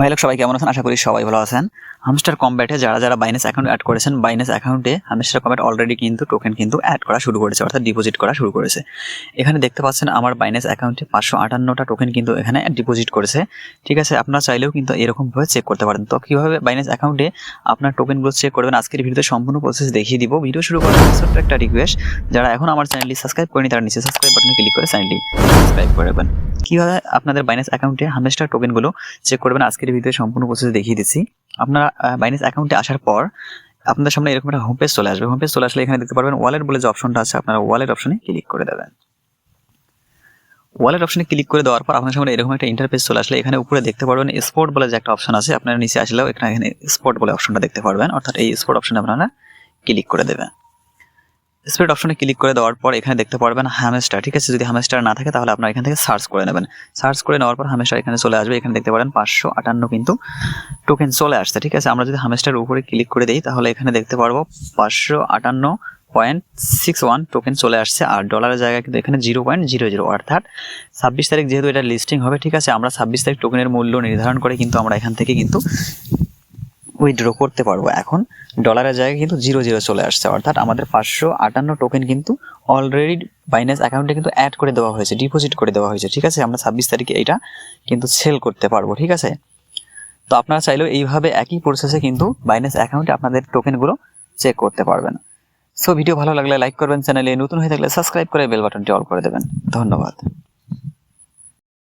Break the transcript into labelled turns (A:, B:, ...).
A: ভাই লোক সবাই কেমন আছেন? আশা করি সবাই ভালো আছেন। হামস্টার কম্ব্যাটে যারা বাইন্যান্স অ্যাকাউন্ট অ্যাড করেছেন, বাইন্যান্স অ্যাকাউন্টে হামস্টার কম্ব্যাট অলরেডি কিন্তু টোকেন কিন্তু অ্যাড করা শুরু করেছে, অর্থাৎ ডিপোজিট করা শুরু করেছে। এখানে দেখতে পাচ্ছেন আমার বাইন্যান্স অ্যাকাউন্টে 558টা টোকেন কিন্তু এখানে ডিপোজিট করেছে। ঠিক আছে, আপনারা চাইলেও কিন্তু এরকমভাবে চেক করতে পারেন। তো কীভাবে বাইন্যান্স অ্যাকাউন্টে আপনার টোকেনগুলো চেক করবেন আজকের ভিডিওতে সম্পূর্ণ প্রসেস দেখিয়ে দিব। ভিডিও শুরু করার আগে ছোট্ট একটা রিকোয়েস্ট, যারা এখন আমার চ্যানেলটি সাবস্ক্রাইব করেনি তারা নিচে সাবস্ক্রাইব বাটনে ক্লিক করে চ্যানেলটি সাবস্ক্রাইব করে দেবেন। কীভাবে আপনাদের বাইন্যান্স অ্যাকাউন্টে হামস্টার টোকেনগুলো চেক করবেন আজকের ভিডিওতে সম্পূর্ণ প্রসেস দেখিয়ে দিচ্ছি। আপনারা বাইন্যান্স অ্যাকাউন্টে আসার পর আপনাদের সামনে এরকম একটা হোম পেজ চলে আসবে। হোম পেজ চলে আসলে এখানে দেখতে পারবেন ওয়ালেট বলে যে অপশনটা আছে, আপনারা ওয়ালেট অপশনে ক্লিক করে দেবেন। ওয়ালেট অপশনে ক্লিক করে দেওয়ার পর আপনার সামনে এরকম একটা ইন্টারফেস চলে আসলে এখানে উপরে দেখতে পারবেন স্পট বলে যে একটা অপশন আছে, আপনারা নিচে আসলেও এখানে স্পট বলে অপশনটা দেখতে পারবেন, অর্থাৎ এই স্পট অপশনে আপনারা ক্লিক করে দেবেন। স্পট অপশনে ক্লিক করে দেওয়ার পর এখানে দেখতে পারবেন হামস্টার। ঠিক আছে, যদি হামস্টার না থাকে তাহলে আপনারা এখান থেকে সার্চ করে নেবেন। সার্চ করে নেওয়ার পর হামস্টার এখানে চলে আসবে। এখানে দেখতে পারেন 558 কিন্তু টোকেন চলে আসছে। ঠিক আছে, আমরা যদি হামস্টার উপরে ক্লিক করে দিই তাহলে এখানে দেখতে পারবো 558.61 টোকেন চলে আসছে। আর ডলারের জায়গায় কিন্তু এখানে 0.00, অর্থাৎ 26 তারিখ যেহেতু এটা লিস্টিং হবে। ঠিক আছে, আমরা 26 তারিখ টোকেনের মূল্য নির্ধারণ করে কিন্তু আমরা এখান থেকে কিন্তু উইথড্র করতে পারবো। এখন ডলারের জায়গায় কিন্তু 00 চলে আসছে, অর্থাৎ আমাদের 558 টোকেন কিন্তু অলরেডি বাইন্যান্স অ্যাকাউন্টে কিন্তু অ্যাড করে দেওয়া হয়েছে, ডিপোজিট করে দেওয়া হয়েছে। ঠিক আছে, আমরা 26 তারিখে এটা কিন্তু সেল করতে পারবো। ঠিক আছে, তো আপনারা চাইলেও এইভাবে একই প্রসেসে কিন্তু বাইন্যান্স অ্যাকাউন্টে আপনাদের টোকেনগুলো চেক করতে পারবেন। সো ভিডিও ভালো লাগলে লাইক করবেন, চ্যানেলে নতুন হয়ে থাকলে সাবস্ক্রাইব করে বেল বাটনটি অল করে দেবেন। ধন্যবাদ।